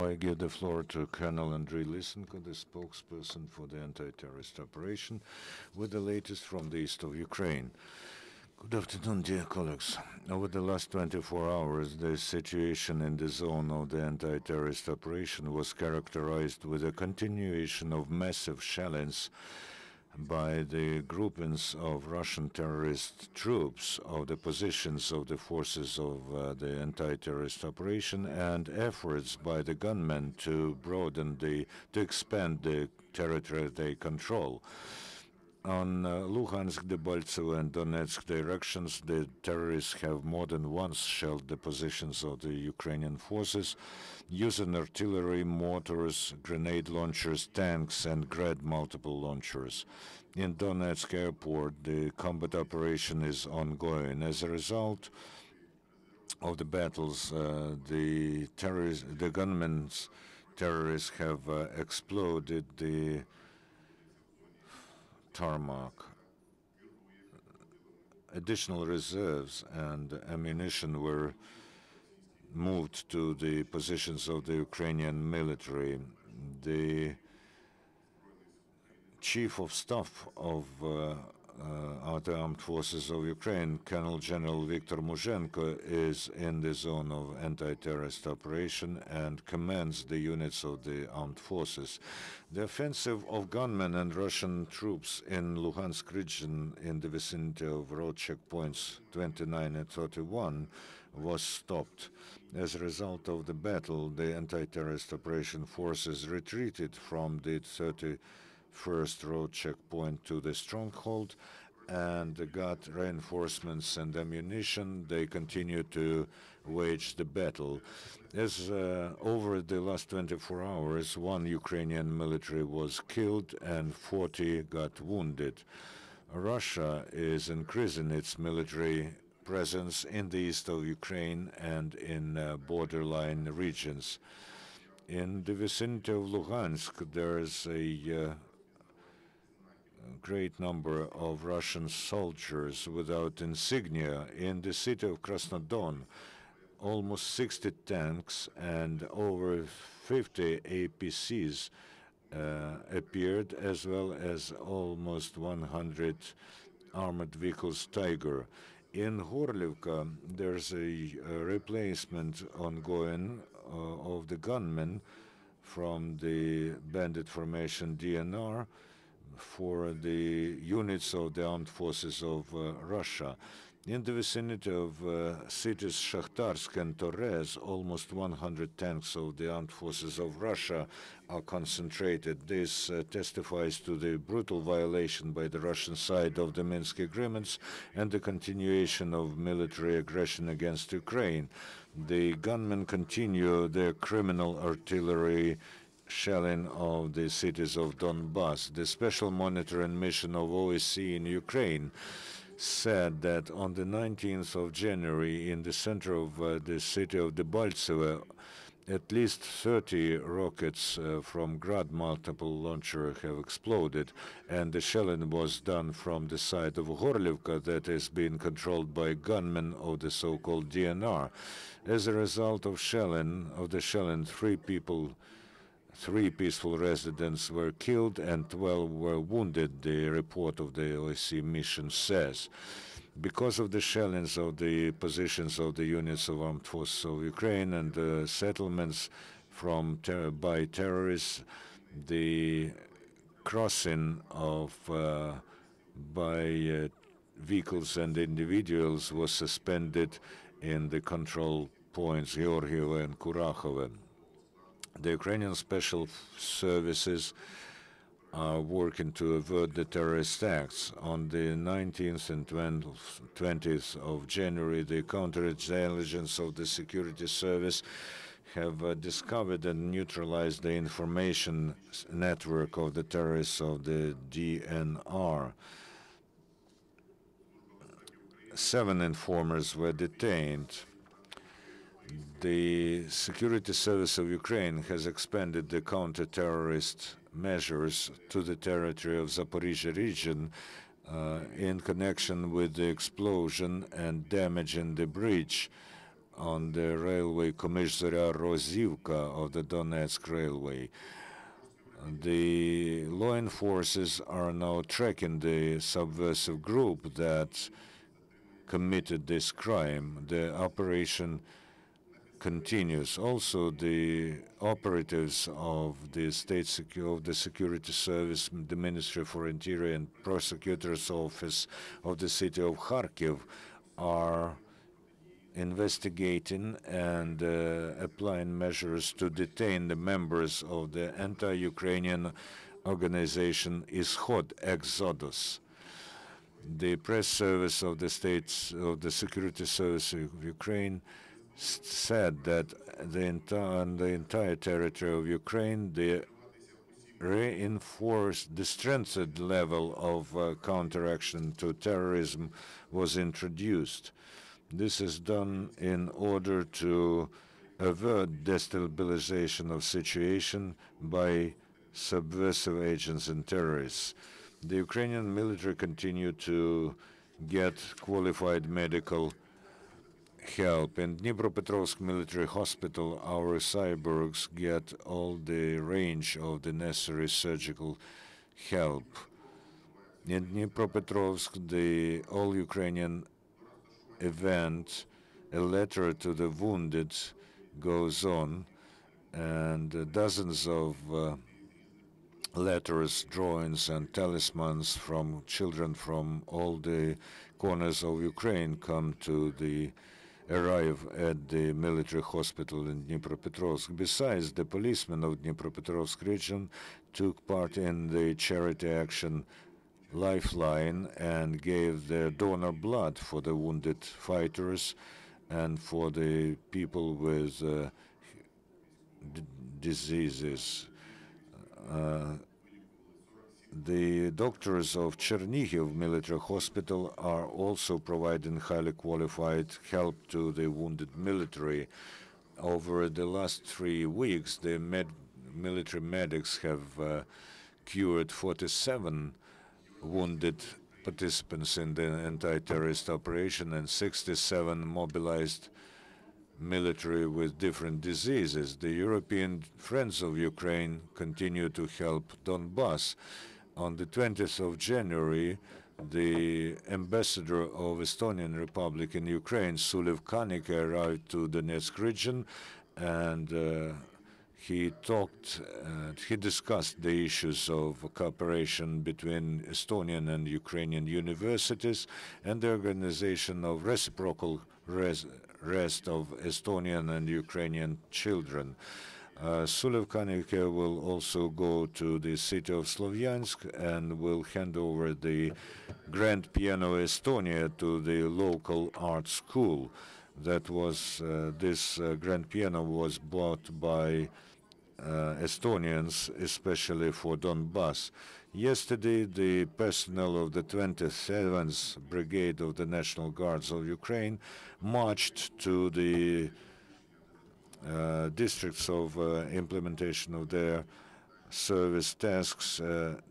I give the floor to Colonel Andriy Lysenko, the spokesperson for the anti-terrorist operation, with the latest from the east of Ukraine. Good afternoon, dear colleagues. Over the last 24 hours, the situation in the zone of the anti-terrorist operation was characterized with a continuation of massive shellings by the groupings of Russian terrorist troops of the positions of the forces of the anti-terrorist operation, and efforts by the gunmen to expand the territory they control. On Luhansk, Debaltseve, and Donetsk directions, the terrorists have more than once shelled the positions of the Ukrainian forces, using artillery, mortars, grenade launchers, tanks, and Grad multiple launchers. In Donetsk airport, the combat operation is ongoing. As a result of the battles, the gunmen's terrorists have exploded the tarmac. Additional reserves and ammunition were moved to the positions of the Ukrainian military. The Chief of Staff of the Armed Forces of Ukraine, Colonel General Viktor Muzhenko, is in the zone of anti-terrorist operation and commands the units of the armed forces. The offensive of gunmen and Russian troops in Luhansk region in the vicinity of road checkpoints 29 and 31 was stopped. As a result of the battle, the anti-terrorist operation forces retreated from the 31st road checkpoint to the stronghold and got reinforcements and ammunition. They continue to wage the battle. As over the last 24 hours, 1 Ukrainian military was killed and 40 got wounded. Russia is increasing its military presence in the east of Ukraine and in borderline regions. In the vicinity of Luhansk, there's a great number of Russian soldiers without insignia. In the city of Krasnodon, almost 60 tanks and over 50 APCs appeared, as well as almost 100 armored vehicles Tiger. In Horlivka, there's a replacement ongoing of the gunmen from the bandit formation DNR for the units of the armed forces of Russia. In the vicinity of cities Shakhtarsk and Torez, almost 100 tanks of the armed forces of Russia are concentrated. This testifies to the brutal violation by the Russian side of the Minsk agreements and the continuation of military aggression against Ukraine. The gunmen continue their criminal artillery shelling of the cities of Donbass. The special monitoring mission of OSCE in Ukraine said that on the 19th of January, in the center of the city of Debaltseve, at least 30 rockets from Grad multiple launcher have exploded, and the shelling was done from the side of Horlivka that is being controlled by gunmen of the so-called DNR. As a result of the shelling, 3 peaceful residents were killed and 12 were wounded, the report of the OSCE mission says. Because of the shellings of the positions of the units of armed forces of Ukraine and the settlements by terrorists, the crossing of by vehicles and individuals was suspended in the control points Georgievo and Kurakhove. The Ukrainian special services are working to avert the terrorist acts. On the 19th and 20th of January, the counterintelligence of the security service have discovered and neutralized the information network of the terrorists of the DNR. 7 informers were detained. The Security Service of Ukraine has expanded the counter-terrorist measures to the territory of Zaporizhia region in connection with the explosion and damage in the bridge on the railway Komizhzarya-Rozivka of the Donetsk Railway. The law enforcers are now tracking the subversive group that committed this crime. The operation continues. Also, the operatives of the security service, the Ministry for Interior and Prosecutor's Office of the city of Kharkiv are investigating and applying measures to detain the members of the anti-Ukrainian organization Ishod Exodus. The press service of the Security Service of Ukraine said that on the entire territory of Ukraine, the strengthened level of counteraction to terrorism was introduced. This is done in order to avert destabilization of situation by subversive agents and terrorists. The Ukrainian military continue to get qualified medical help. In Dnipropetrovsk Military Hospital, our cyborgs get all the range of the necessary surgical help. In Dnipropetrovsk, the all-Ukrainian event, a letter to the wounded, goes on, and dozens of letters, drawings, and talismans from children from all the corners of Ukraine arrive at the military hospital in Dnipropetrovsk. Besides, the policemen of Dnipropetrovsk region took part in the charity action Lifeline and gave their donor blood for the wounded fighters and for the people with diseases. The doctors of Chernihiv Military Hospital are also providing highly qualified help to the wounded military. Over the last 3 weeks, the military medics have cured 47 wounded participants in the anti-terrorist operation and 67 mobilized military with different diseases. The European friends of Ukraine continue to help Donbass. On the 20th of January, the ambassador of Estonian Republic in Ukraine, Sulev Kanike, arrived to the Donetsk region, and he discussed the issues of cooperation between Estonian and Ukrainian universities and the organization of reciprocal rest of Estonian and Ukrainian children. Sulev Kanike will also go to the city of Slovyansk and will hand over the Grand Piano Estonia to the local art school. This Grand Piano was bought by Estonians, especially for Donbass. Yesterday, the personnel of the 27th Brigade of the National Guards of Ukraine marched to the districts of implementation of their service tasks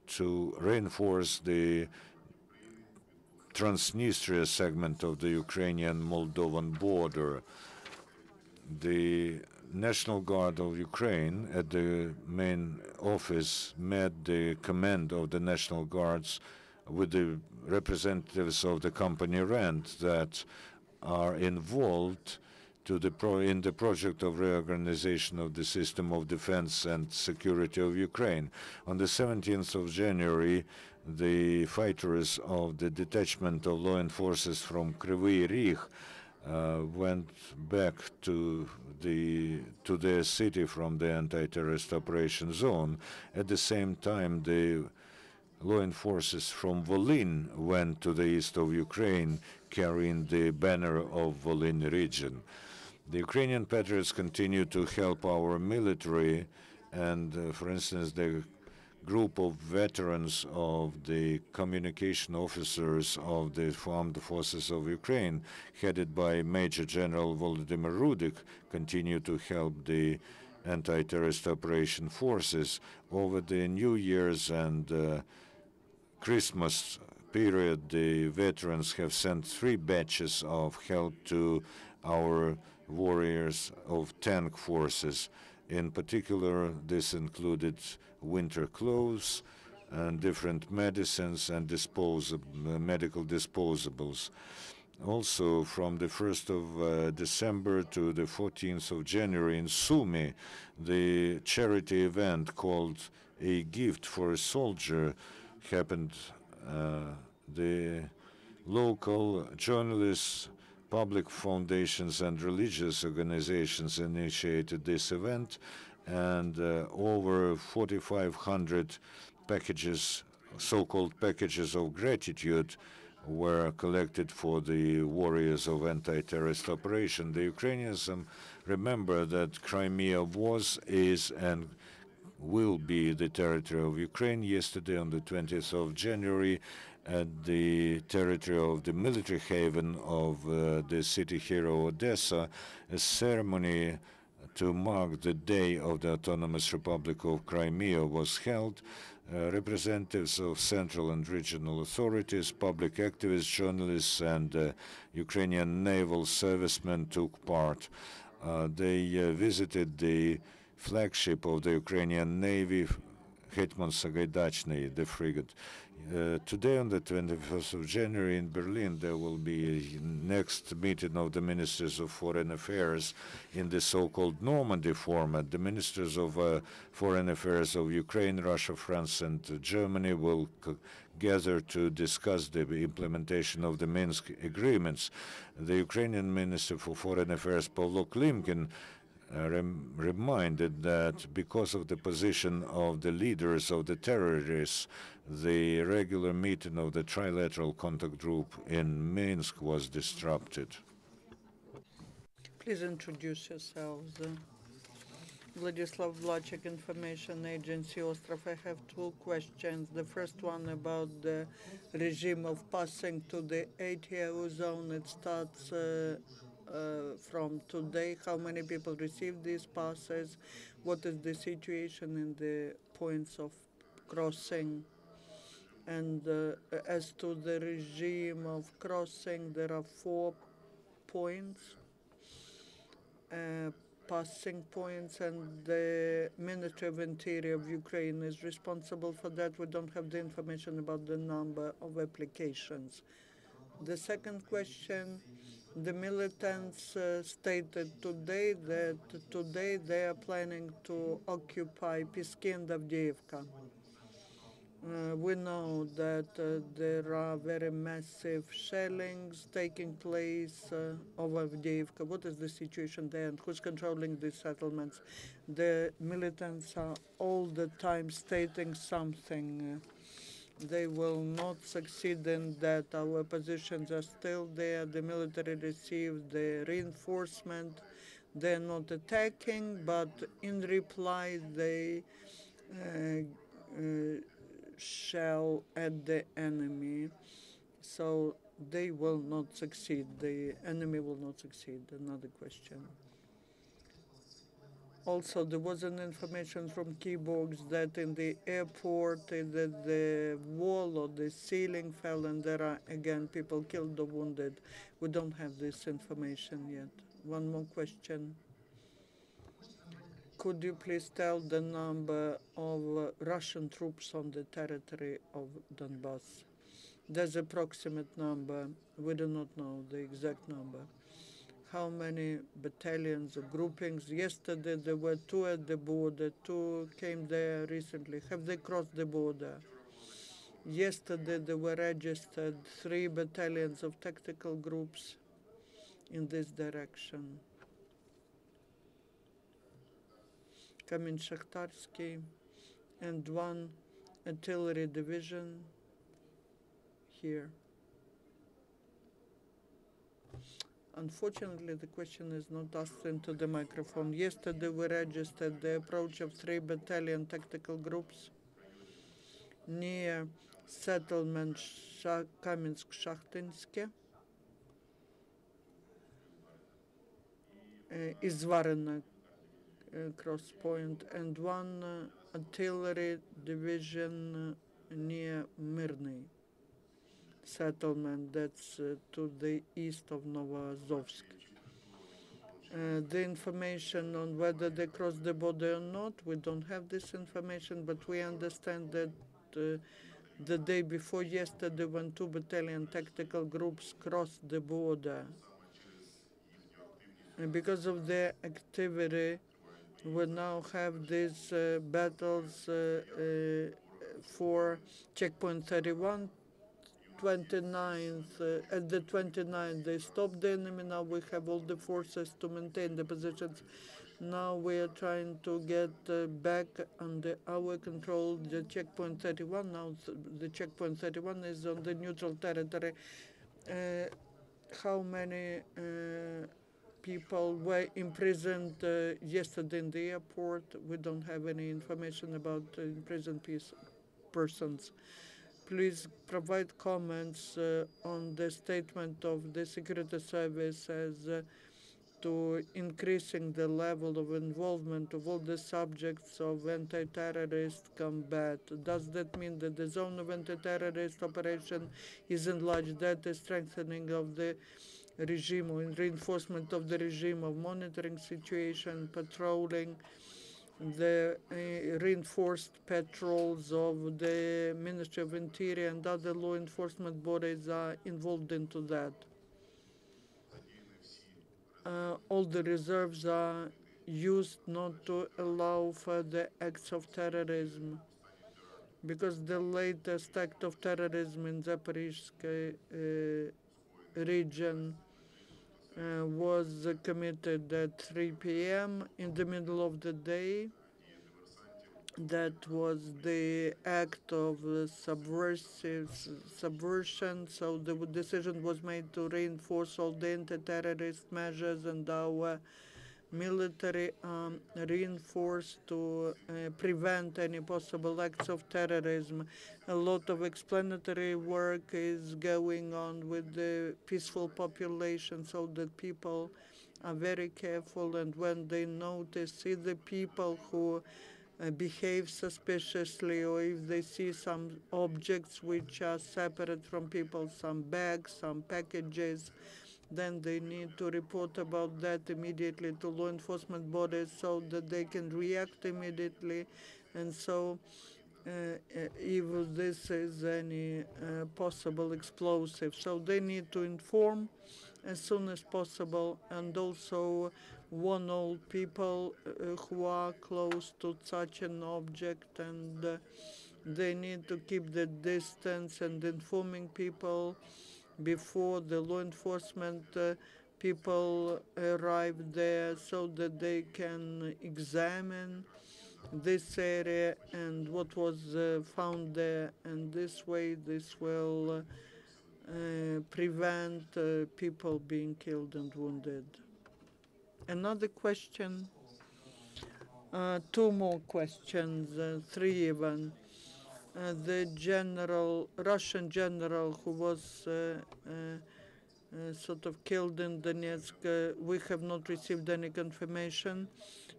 to reinforce the Transnistria segment of the Ukrainian-Moldovan border. The National Guard of Ukraine at the main office met the command of the National Guards with the representatives of the company RAND that are involved in the project of reorganization of the system of defense and security of Ukraine. On the 17th of January, the fighters of the detachment of law enforcers from Kryvyi Rih went back to their city from the anti-terrorist operation zone. At the same time, the law enforcers from Volyn went to the east of Ukraine carrying the banner of Volyn region. The Ukrainian patriots continue to help our military, and for instance, the group of veterans of the communication officers of the Armed Forces of Ukraine, headed by Major General Volodymyr Rudik, continue to help the anti-terrorist operation forces. Over the New Year's and Christmas period, the veterans have sent 3 batches of help to our warriors of tank forces. In particular, this included winter clothes and different medicines and medical disposables. Also, from the 1st of December to the 14th of January in Sumy, the charity event called A Gift for a Soldier happened. The local journalists, public foundations, and religious organizations initiated this event, and over 4,500 packages, so-called packages of gratitude, were collected for the warriors of anti-terrorist operation. The Ukrainians remember that Crimea was, is, and will be the territory of Ukraine. Yesterday, on the 20th of January, at the territory of the military haven of the city hero Odessa, a ceremony to mark the day of the Autonomous Republic of Crimea was held. Representatives of central and regional authorities, public activists, journalists, and Ukrainian naval servicemen took part. They visited the flagship of the Ukrainian Navy, Hetman Sagaidachny, the frigate. Today, on the 21st of January in Berlin, there will be a next meeting of the ministers of foreign affairs in the so-called Normandy format. The ministers of foreign affairs of Ukraine, Russia, France, and Germany will gather to discuss the implementation of the Minsk agreements. The Ukrainian Minister for Foreign Affairs, Pavlo Klimkin, reminded that because of the position of the leaders of the terrorists, the regular meeting of the trilateral contact group in Minsk was disrupted. Please introduce yourselves. Vladislav Vlachek, Information Agency, Ostrov. I have two questions. The first one about the regime of passing to the 8-year zone. It starts from today. How many people receive these passes? What is the situation in the points of crossing? And as to the regime of crossing, there are 4 points, passing points, and the Ministry of Interior of Ukraine is responsible for that. We don't have the information about the number of applications. The second question, the militants stated today that today they are planning to occupy Pisky and Avdiivka. We know that there are very massive shellings taking place over Avdiivka. What is the situation there, and who's controlling these settlements? The militants are all the time stating something. They will not succeed in that. Our positions are still there. The military received the reinforcement. They're not attacking, but in reply, they shell at the enemy, so they will not succeed. The enemy will not succeed. Another question. Also, there was an information from Keybox that in the airport that the wall or the ceiling fell and there are again people killed or wounded. We don't have this information yet. One more question. Could you please tell the number of Russian troops on the territory of Donbass? There's approximate number. We do not know the exact number. How many battalions or groupings? Yesterday there were 2 at the border, 2 came there recently. Have they crossed the border? Yesterday there were registered 3 battalions of tactical groups in this direction. Kamin Shakhtarsky, and 1 artillery division here. Unfortunately, the question is not asked into the microphone. Yesterday, we registered the approach of 3 battalion tactical groups near settlement Kamensk-Shakhtinske, Izvarina cross point, and 1 artillery division near Myrny settlement, that's to the east of Novoazovsk. The information on whether they crossed the border or not, we don't have this information, but we understand that the day before yesterday, when two battalion tactical groups crossed the border, and because of their activity, we now have these battles for checkpoint 31, 29th. At the 29th, they stopped the enemy. Now we have all the forces to maintain the positions. Now we are trying to get back under our control the checkpoint 31. Now the checkpoint 31 is on the neutral territory. Uh, how many people were imprisoned yesterday in the airport? We don't have any information about imprisoned persons. Please provide comments on the statement of the security service as to increasing the level of involvement of all the subjects of anti-terrorist combat. Does that mean that the zone of anti-terrorist operation is enlarged? That is strengthening of the regime or reinforcement of the regime of monitoring situation, patrolling, the reinforced patrols of the Ministry of Interior and other law enforcement bodies are involved into that. All the reserves are used not to allow further acts of terrorism, because the latest act of terrorism in Zaporizhzhia region was committed at 3 p.m. in the middle of the day. That was the act of subversion. So the decision was made to reinforce all the anti-terrorist measures, and our military reinforced to prevent any possible acts of terrorism. A lot of explanatory work is going on with the peaceful population, so that people are very careful, and when they see the people who behave suspiciously, or if they see some objects which are separate from people, some bags, some packages, then they need to report about that immediately to law enforcement bodies so that they can react immediately. And so if this is any possible explosive, so they need to inform as soon as possible, and also warn all people who are close to such an object, and they need to keep the distance, and informing people before the law enforcement people arrive there, so that they can examine this area and what was found there, and this way this will prevent people being killed and wounded. Another question, two more questions, three even. The Russian general who was sort of killed in Donetsk, we have not received any confirmation.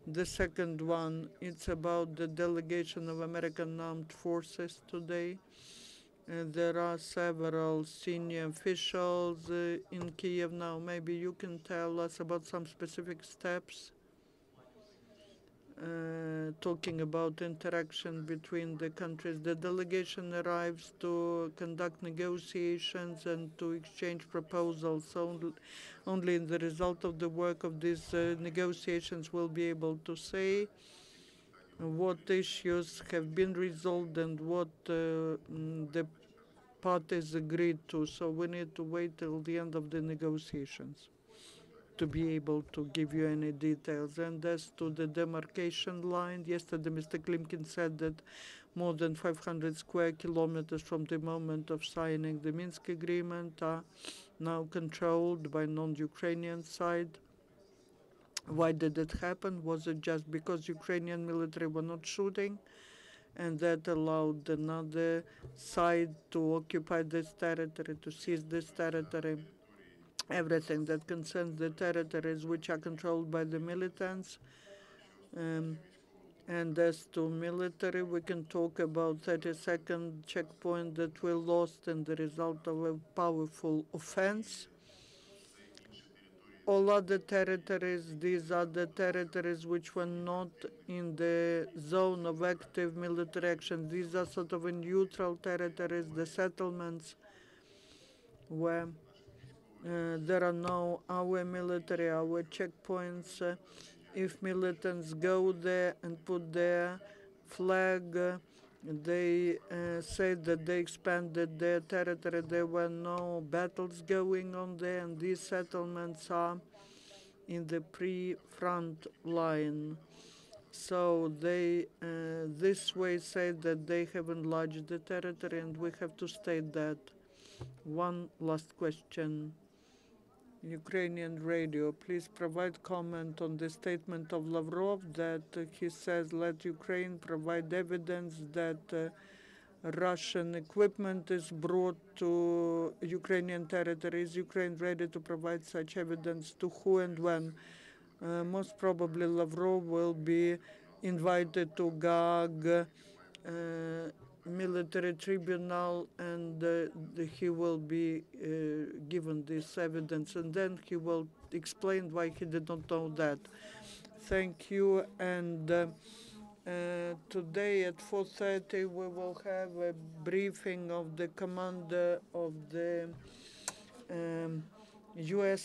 The second one, it's about the delegation of American armed forces today. There are several senior officials in Kiev now. Maybe you can tell us about some specific steps, talking about interaction between the countries. The delegation arrives to conduct negotiations and to exchange proposals. So only in the result of the work of these negotiations will be able to say what issues have been resolved and what the parties agreed to. So we need to wait till the end of the negotiations to be able to give you any details. And as to the demarcation line, yesterday Mr. Klimkin said that more than 500 square kilometers from the moment of signing the Minsk agreement are now controlled by non-Ukrainian side. Why did it happen? Was it just because Ukrainian military were not shooting, and that allowed another side to occupy this territory, to seize this territory? Everything that concerns the territories which are controlled by the militants. And as to military, we can talk about 32nd checkpoint that we lost in the result of a powerful offense. all other territories, these are the territories which were not in the zone of active military action. These are sort of neutral territories, the settlements where there are no our military, our checkpoints. If militants go there and put their flag, they say that they expanded their territory. There were no battles going on there, and these settlements are in the pre-front line. So they this way say that they have enlarged the territory, and we have to state that. One last question. Ukrainian radio, please provide comment on the statement of Lavrov that he says let Ukraine provide evidence that Russian equipment is brought to Ukrainian territory. Is Ukraine ready to provide such evidence? To who and when? Most probably Lavrov will be invited to Gag military tribunal, and he will be given this evidence, and then he will explain why he did not know that. Thank you, and today at 4:30 we will have a briefing of the commander of the U.S.